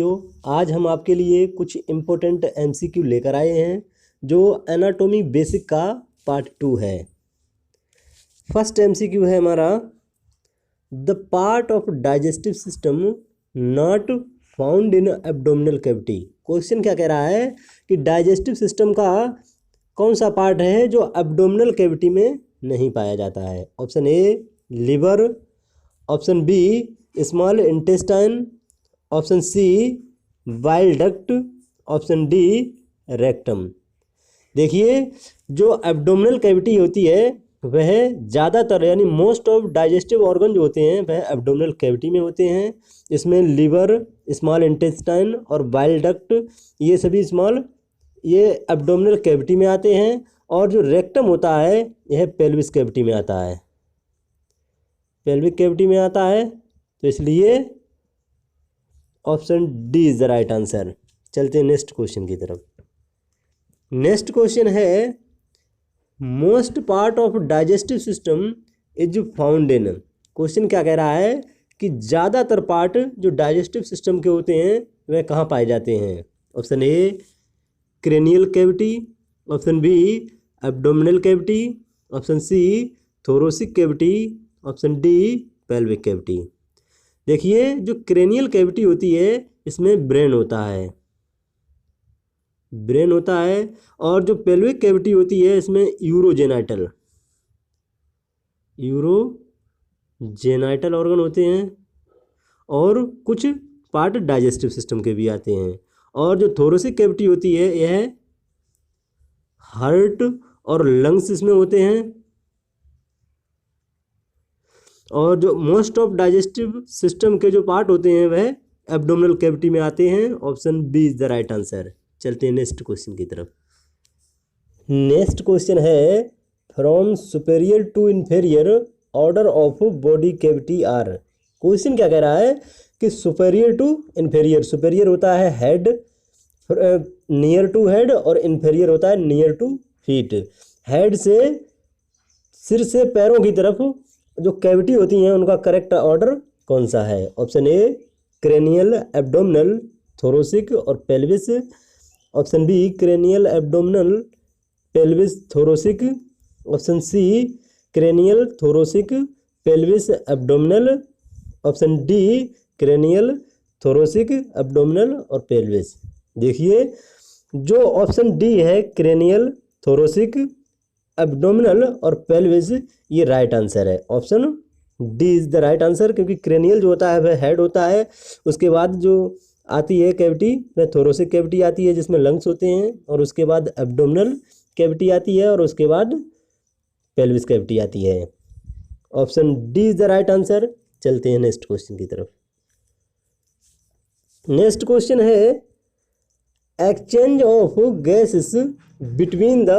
आज हम आपके लिए कुछ इम्पोर्टेंट एमसीक्यू लेकर आए हैं जो एनाटॉमी बेसिक का पार्ट 2 है। फर्स्ट एमसीक्यू है हमारा, the part of digestive system not found in abdominal cavity. Question क्या कह रहा है कि डाइजेस्टिव सिस्टम का कौन सा पार्ट है जो एब्डोमिनल कैविटी में नहीं पाया जाता है। Option A liver, option B small intestine, option C bile duct, option D rectum. देखिए, जो एब्डोमिनल कैविटी होती है वह ज़्यादातर यानी मोस्ट ऑफ डाइजेस्टिव ऑर्गन जो होते हैं वह एब्डोमिनल कैविटी में होते हैं। इसमें लिवर, स्मॉल इंटेस्टाइन और बाइल डक्ट ये सभी ये एब्डोमिनल कैविटी में आते हैं, और जो रेक्टम होता है यह पेल्विस कैविटी में आता है, पेल्विक कैविटी में आता है। तो इसलिए option D is the right answer. चलते हैं नेक्स्ट क्वेश्चन की तरफ। नेक्स्ट क्वेश्चन है, most part of digestive system is found in. Question क्या कह रहा है कि ज़्यादातर पार्ट जो डाइजेस्टिव सिस्टम के होते हैं वह कहाँ पाए जाते हैं। Option A cranial cavity, option B abdominal cavity, option C thoracic cavity, option D pelvic cavity. देखिए, जो क्रेनियल कैविटी होती है इसमें ब्रेन होता है, और जो पेल्विक कैविटी होती है इसमें यूरोजेनाइटल ऑर्गन होते हैं, और कुछ पार्ट डाइजेस्टिव सिस्टम के भी आते हैं। और जो थोरोसिक कैविटी होती है यह हार्ट और लंग्स इसमें होते हैं, और जो मोस्ट ऑफ डाइजेस्टिव सिस्टम के जो पार्ट होते हैं वह एब्डोमिनल कैविटी में आते हैं। Option B is the right answer. चलते हैं नेक्स्ट क्वेश्चन की तरफ। नेक्स्ट क्वेश्चन है, from superior to inferior order of body cavity are. Question क्या कह रहा है कि सुपेरियर टू इंफेरियर, सुपेरियर होता है हेड, नियर टू हेड, और इंफेरियर होता है नियर टू फीट। हेड से सिर से पैरों की तरफ जो कैविटी होती हैं उनका करेक्ट ऑर्डर कौन सा है। Option A cranial, abdominal, thoracic और pelvis, option B cranial, abdominal, pelvis, thoracic, option C cranial, thoracic, pelvis, abdominal, option D cranial, thoracic, abdominal और पेल्विस। देखिए, जो ऑप्शन डी है क्रेनियल, थोरोसिक, एब्डोमिनल और pelvis, ये राइट आंसर है। Option D is the right answer, क्योंकि cranial जो होता है वह हेड होता है, उसके बाद जो आती है कैविटी वह थोरोसिक कैविटी आती है जिसमें लंग्स होते हैं, और उसके बाद एब्डोमिनल कैविटी आती है, और उसके बाद पेल्विस कैविटी आती है। Option D is the right answer. चलते हैं नेक्स्ट क्वेश्चन की तरफ। नेक्स्ट क्वेश्चन है, exchange of gases between the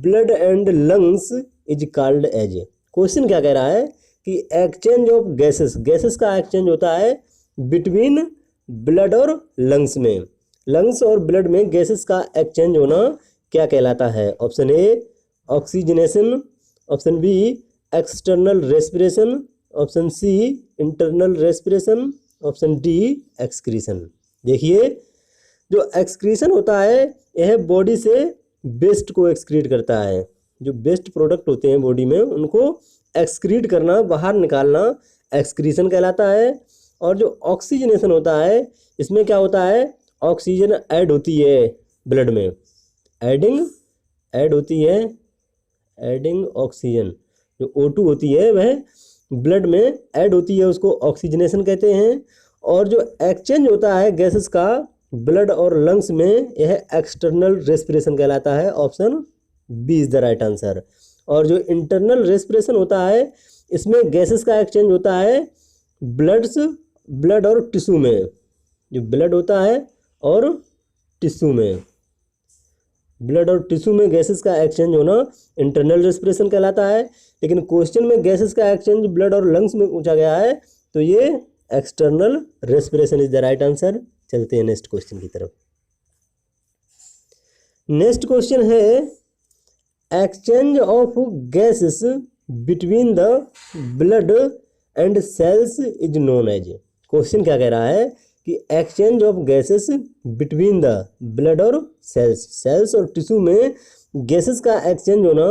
blood and lungs is called as. Question क्या कह रहा है कि एक्सचेंज ऑफ गैसेस, गैसेस का एक्सचेंज होता है बिटवीन ब्लड और लंग्स में, लंग्स और ब्लड में गैसेस का एक्सचेंज होना क्या कहलाता है। Option A oxygenation, option B external respiration, option C internal respiration, option D excretion. देखिए, जो एक्सक्रीशन होता है यह बॉडी से वेस्ट को एक्सक्रीट करता है, जो वेस्ट प्रोडक्ट होते हैं बॉडी में उनको एक्सक्रीट करना, बाहर निकालना एक्सक्रीशन कहलाता है। और जो ऑक्सीजनेशन होता है इसमें क्या होता है, ऑक्सीजन ऐड होती है ब्लड में, ऐड होती है, एडिंग ऑक्सीजन जो O2 होती है वह ब्लड में ऐड होती है, उसको ऑक्सीजनेशन कहते हैं। और जो एक्सचेंज होता है गैसेस का ब्लड और लंग्स में यह एक्सटर्नल रेस्पिरेशन कहलाता है। Option B is the right answer. और जो इंटरनल रेस्पिरेशन होता है इसमें गैसेस का एक्सचेंज होता है ब्लड और टिश्यू में, जो ब्लड होता है और टिश्यू में, ब्लड और टिश्यू में गैसेस का एक्सचेंज होना इंटरनल रेस्पिरेशन कहलाता है। लेकिन क्वेश्चन में गैसेस का एक्सचेंज ब्लड और लंग्स में पूछा गया है, तो ये external respiration is the right answer. चलते हैं नेक्स्ट क्वेश्चन की तरफ। नेक्स्ट क्वेश्चन है, exchange of gases between the blood and cells is known as. Question क्या कह रहा है कि exchange of gases between the blood और सेल्स और टिश्यू में गैसेस का एक्सचेंज होना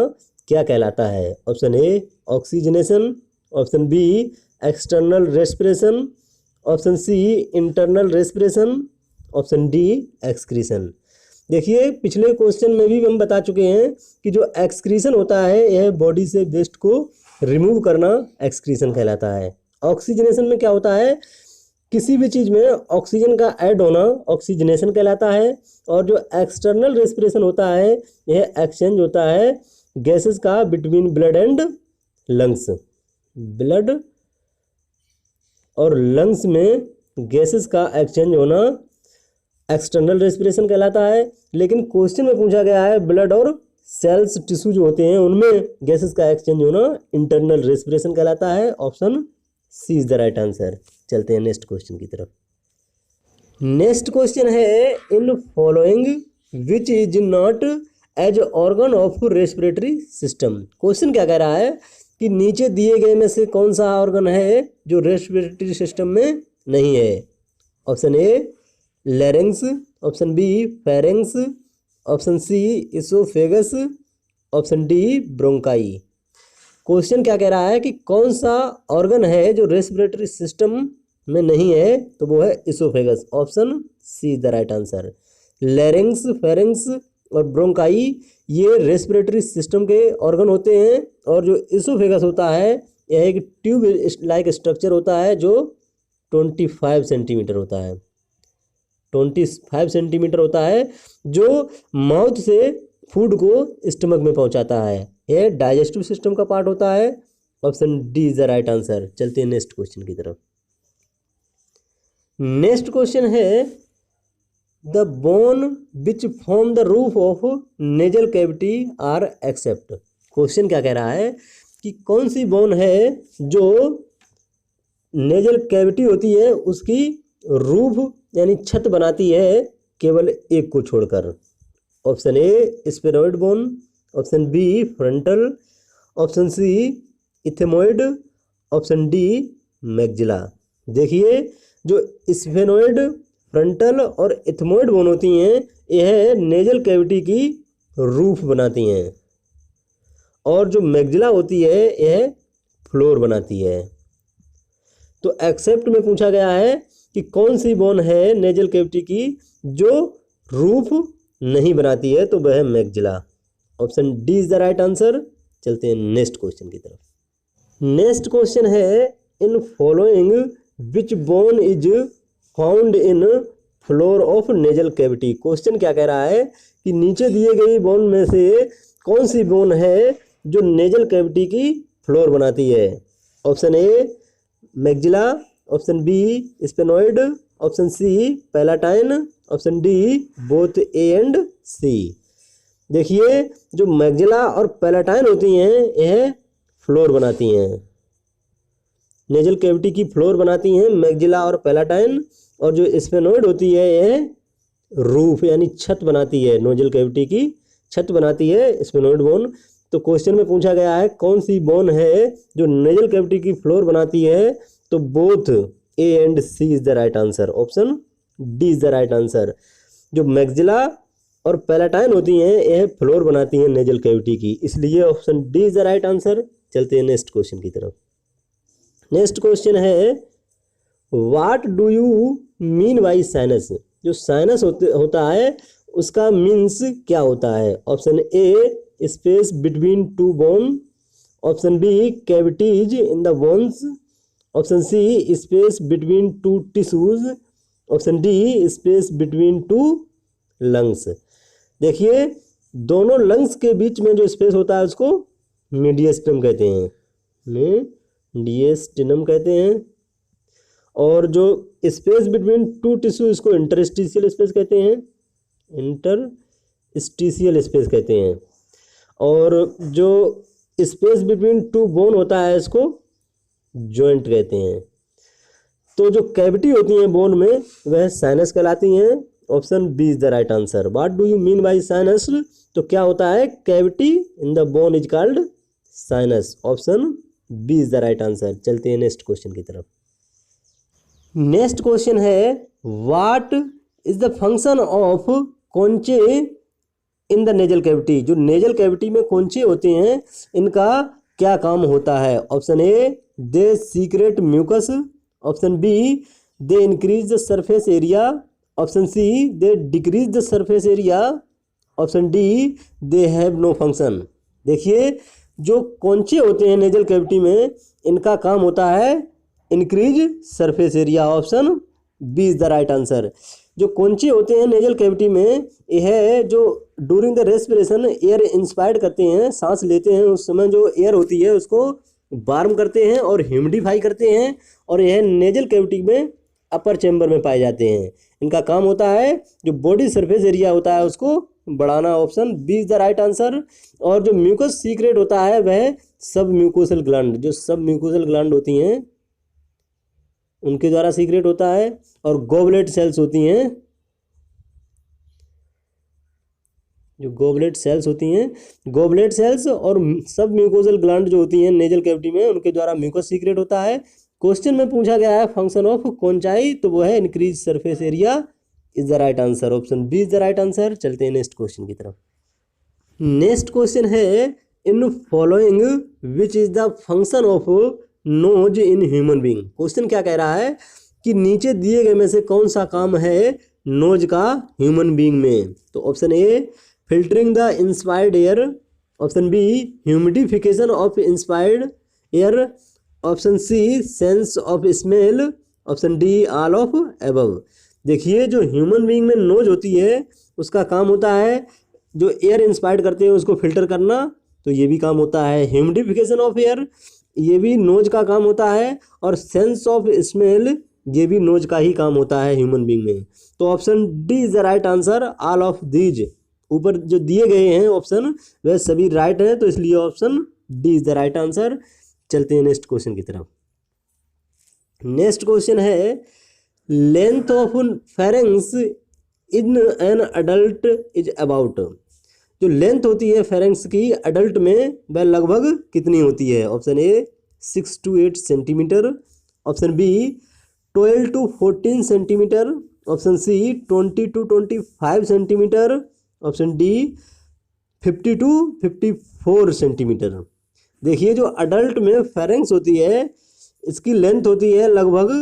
क्या कहलाता है? Option A oxygenation, option B external respiration, option C internal respiration, option D excretion. देखिए पिछले क्वेश्चन में भी हम बता चुके हैं कि जो एक्सक्रीशन होता है यह बॉडी से वेस्ट को रिमूव करना एक्सक्रीशन कहलाता है। ऑक्सीजनेशन में क्या होता है? किसी भी चीज़ में ऑक्सीजन का ऐड होना ऑक्सीजनेशन कहलाता है। और जो एक्सटर्नल रेस्पिरेशन होता है यह एक्सचेंज होता है गैसेस का between blood and lungs. Blood और लंग्स में गैसेस का एक्सचेंज होना एक्सटर्नल रेस्पिरेशन कहलाता है। लेकिन क्वेश्चन में पूछा गया है ब्लड और सेल्स टिश्यू जो होते हैं उनमें गैसेस का एक्सचेंज होना इंटरनल रेस्पिरेशन कहलाता है। Option C is the right answer. चलते हैं नेक्स्ट क्वेश्चन की तरफ। नेक्स्ट क्वेश्चन है in following which is not as organ of respiratory system. Question क्या कह रहा है कि नीचे दिए गए में से कौन सा ऑर्गन है जो रेस्पिरेटरी सिस्टम में नहीं है? Option A larynx, option B pharynx, option C oesophagus, option D bronchi. Question क्या कह रहा है कि कौन सा ऑर्गन है जो रेस्पिरेटरी सिस्टम में नहीं है? तो वो है oesophagus. Option C is the right answer. Larynx, pharynx और ब्रोंकाई ये रेस्पिरेटरी सिस्टम के ऑर्गन होते हैं। और जो इसोफेगस होता है यह एक ट्यूब लाइक स्ट्रक्चर होता है जो 25 सेंटीमीटर होता है। 25 सेंटीमीटर होता है जो माउथ से फूड को स्टमक में पहुंचाता है। यह डाइजेस्टिव सिस्टम का पार्ट होता है। Option D is the right answer. चलते हैं नेक्स्ट क्वेश्चन की तरफ। नेक्स्ट क्वेश्चन है the bone which form the roof of nasal cavity are except. Question क्या कह रहा है कि कौन सी बोन है जो नेजल कैविटी होती है उसकी रूफ यानी छत बनाती है केवल एक को छोड़कर। Option A sphenoid bone, option B frontal, option C ethmoid, option D maxilla. देखिए जो स्फेनोइड, फ्रंटल और इथेमोइड बोन होती हैं यह नेजल कैविटी की रूफ बनाती हैं। और जो मैग्जिला होती है यह फ्लोर बनाती है। तो एक्सेप्ट में पूछा गया है कि कौन सी बोन है नेजल कैविटी की जो रूफ नहीं बनाती है? तो वह है maxilla. Option D is the right answer. चलते हैं नेक्स्ट क्वेश्चन की तरफ। नेक्स्ट क्वेश्चन है in following which bone is found in floor of nasal cavity. Question क्या कह रहा है कि नीचे दिए गई बोन में से कौन सी बोन है जो नेजल कैविटी की फ्लोर बनाती है? Option A maxilla, option B sphenoid, option C palatine, option D both A and C. देखिए जो मैग्जिला और पैलाटाइन होती हैं यह फ्लोर बनाती हैं, नेजल कैविटी की फ्लोर बनाती हैं मैग्जिला और पैलाटाइन। और जो स्पेनोइड होती है यह रूफ यानी छत बनाती है, नोजल कैविटी की छत बनाती है स्पेनोइड बोन। तो क्वेश्चन में पूछा गया है कौन सी बोन है जो नेजल कैविटी की फ्लोर बनाती है? तो both A and C is the right answer. Option D is the right answer. जो मैग्जिला और पैलाटाइन होती हैं यह फ्लोर बनाती हैं नेजल कैविटी की, इसलिए option D is the right answer. चलते हैं नेक्स्ट क्वेश्चन की तरफ। नेक्स्ट क्वेश्चन है what do you mean by sinus. जो साइनस होता है उसका मीन्स क्या होता है? Option A space between two bone, option B cavities in the bones, option C space between two tissues, option D space between two lungs. देखिए दोनों lungs के बीच में जो स्पेस होता है उसको मीडियस्टम कहते हैं, मीडियस्टिनम कहते हैं। और जो स्पेस बिटवीन टू टिश्यू इसको इंटरस्टिशियल स्पेस कहते हैं, इंटरस्टिशियल स्पेस कहते हैं। और जो स्पेस बिटवीन टू बोन होता है इसको जॉइंट कहते हैं। तो जो कैविटी होती हैं बोन में वह साइनस कहलाती हैं। Option B is the right answer. What do you mean by sinus? तो क्या होता है cavity in the bone is called sinus. Option B is the right answer. चलते हैं नेक्स्ट क्वेश्चन की तरफ। नेक्स्ट क्वेश्चन है what is the function of conchae in the nasal cavity. जो नेजल कैविटी में कॉन्चे होते हैं इनका क्या काम होता है। Option A they secrete mucus, option B they increase the surface area, option C they decrease the surface area, option D they have no function. देखिए जो कॉन्चे होते हैं नेजल कैविटी में इनका काम होता है increase surface area. Option B is the right answer. जो कॉन्चे होते हैं नेजल कैविटी में यह जो during the respiration air inspired करते हैं, सांस लेते हैं उस समय जो एयर होती है उसको वार्म करते हैं और ह्यूमिडिफाई करते हैं, और यह नेजल कैविटी में अपर चैम्बर में पाए जाते हैं। इनका काम होता है जो बॉडी सरफेस एरिया होता है उसको बढ़ाना। Option B is the right answer. और जो म्यूकस सीक्रेट होता है वह सब म्यूकोसल ग्लैंड, जो सब म्यूकोसल ग्लैंड होती हैं उनके द्वारा सीक्रेट होता है, और गोबलेट सेल्स होती हैं, जो गोबलेट सेल्स होती हैं, गोबलेट सेल्स और सब म्यूकोसल ग्लैंड जो होती हैं नेजल कैविटी में उनके द्वारा म्यूकस सीक्रेट होता है। क्वेश्चन में पूछा गया है फंक्शन ऑफ कॉन्चाई, तो वो है increase surface area is the right answer. Option B is the right answer. चलते हैं नेक्स्ट क्वेश्चन की तरफ। नेक्स्ट क्वेश्चन है in following which is the function of nose in human being. Question क्या कह रहा है कि नीचे दिए गए में से कौन सा काम है नोज का ह्यूमन बीइंग में। तो option A filtering the inspired air, option B humidification of inspired air, option C sense of smell, option D all of above. देखिए जो ह्यूमन बीइंग में नोज होती है उसका काम होता है जो एयर इंस्पायर्ड करते हैं उसको फिल्टर करना, तो ये भी काम होता है। ह्यूमिडिफिकेशन ऑफ एयर ये भी नोज का काम होता है, और सेंस ऑफ स्मेल ये भी नोज का ही काम होता है ह्यूमन बीइंग में। तो option D is the right answer. All of these ऊपर जो दिए गए हैं ऑप्शन वह सभी राइट हैं, तो इसलिए option D is the right answer. चलते हैं नेक्स्ट क्वेश्चन की तरफ। नेक्स्ट क्वेश्चन है length of pharynx in an adult is about. जो लेंथ होती है फेरेंक्स की अडल्ट में वह लगभग कितनी होती है। Option A 6 to 8 centimetre, option B 12 to 14 centimetre, option C 20 to 25 centimetre, option D 50 to 54 centimetre. देखिए जो अडल्ट में फेरेंक्स होती है इसकी लेंथ होती है लगभग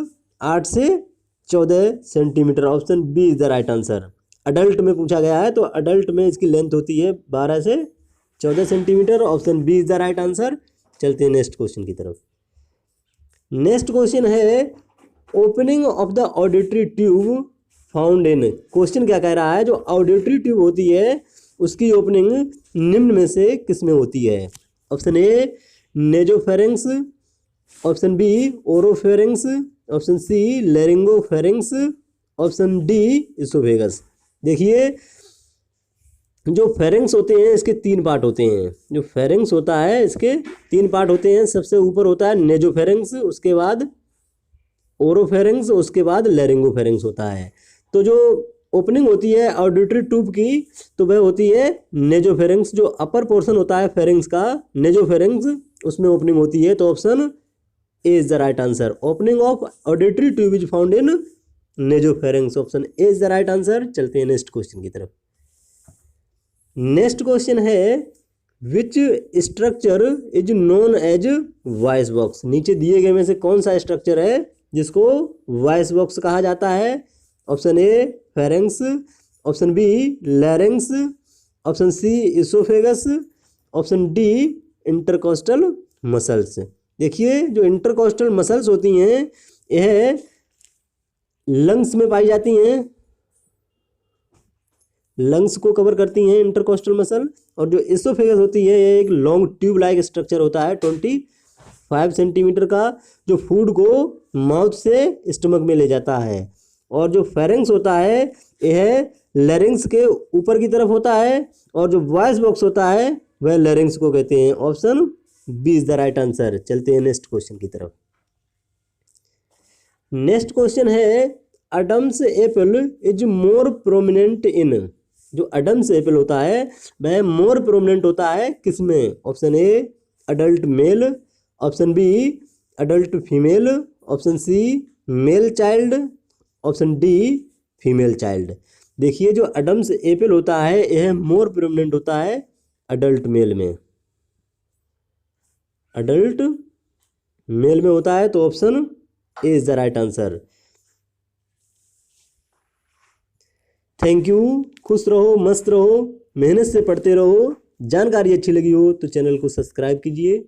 8 से 14 centimetre. Option B is the right answer. Adult में पूछा गया है तो अडल्ट में इसकी लेंथ होती है 12 से 14 centimetre. Option B is the right answer. चलते हैं नेक्स्ट क्वेश्चन की तरफ। नेक्स्ट क्वेश्चन है opening of the auditory tube found in. Question क्या कह रहा है जो ऑडिटरी ट्यूब होती है उसकी ओपनिंग निम्न में से किस में होती है। Option A nasopharynx, option B oropharynx, option C laryngopharynx, option D oesophagus. देखिए जो फेरेंक्स होते हैं इसके 3 पार्ट होते हैं। जो फेरेंक्स होता है इसके 3 पार्ट होते हैं। सबसे ऊपर होता है नेजोफेरेंक्स, उसके बाद ओरोफेरेंक्स, उसके बाद लैरिंगोफेरेंक्स होता है। तो जो ओपनिंग होती है ऑडिटरी ट्यूब की तो वह होती है नेजोफेरेंक्स। जो अपर पोर्शन होता है फेरेंक्स का नेजोफेरेंक्स उसमें ओपनिंग होती है। तो option A is the right answer. Opening of auditory tube is found in nasopharynx. Option A is the right answer. चलते हैं नेक्स्ट क्वेश्चन की तरफ। नेक्स्ट क्वेश्चन है which structure is known as voice box. नीचे दिए गए में से कौन सा स्ट्रक्चर है जिसको वॉइस बॉक्स कहा जाता है। Option A pharynx, option B larynx, option C oesophagus, option D intercostal muscles. देखिए जो इंटरकोस्टल मसल्स होती हैं यह लंग्स में पाई जाती हैं, लंग्स को कवर करती हैं इंटरकोस्टल मसल। और जो इसोफेगस होती है ये एक लॉन्ग ट्यूब लाइक स्ट्रक्चर होता है 25 सेंटीमीटर का, जो फूड को माउथ से स्टमक में ले जाता है। और जो फेरेंक्स होता है यह लैरिंक्स के ऊपर की तरफ होता है, और जो वॉइस बॉक्स होता है वह लैरिंक्स को कहते हैं। Option B is the right answer. चलते हैं नेक्स्ट क्वेश्चन की तरफ। नेक्स्ट क्वेश्चन है Adam's apple is more prominent in. जो अडम्स एप्पल होता है वह मोर प्रोमिनेंट होता है किसमें। Option A adult male, option B adult female, option C male child, option D female child. देखिए जो एडम्स एप्पल होता है यह मोर प्रोमिनेंट होता है अडल्ट मेल में, अडल्ट मेल में होता है, तो option A is the right answer. Thank you, खुश रहो, मस्त रहो, मेहनत से पढ़ते रहो। जानकारी अच्छी लगी हो तो चैनल को सब्सक्राइब कीजिए।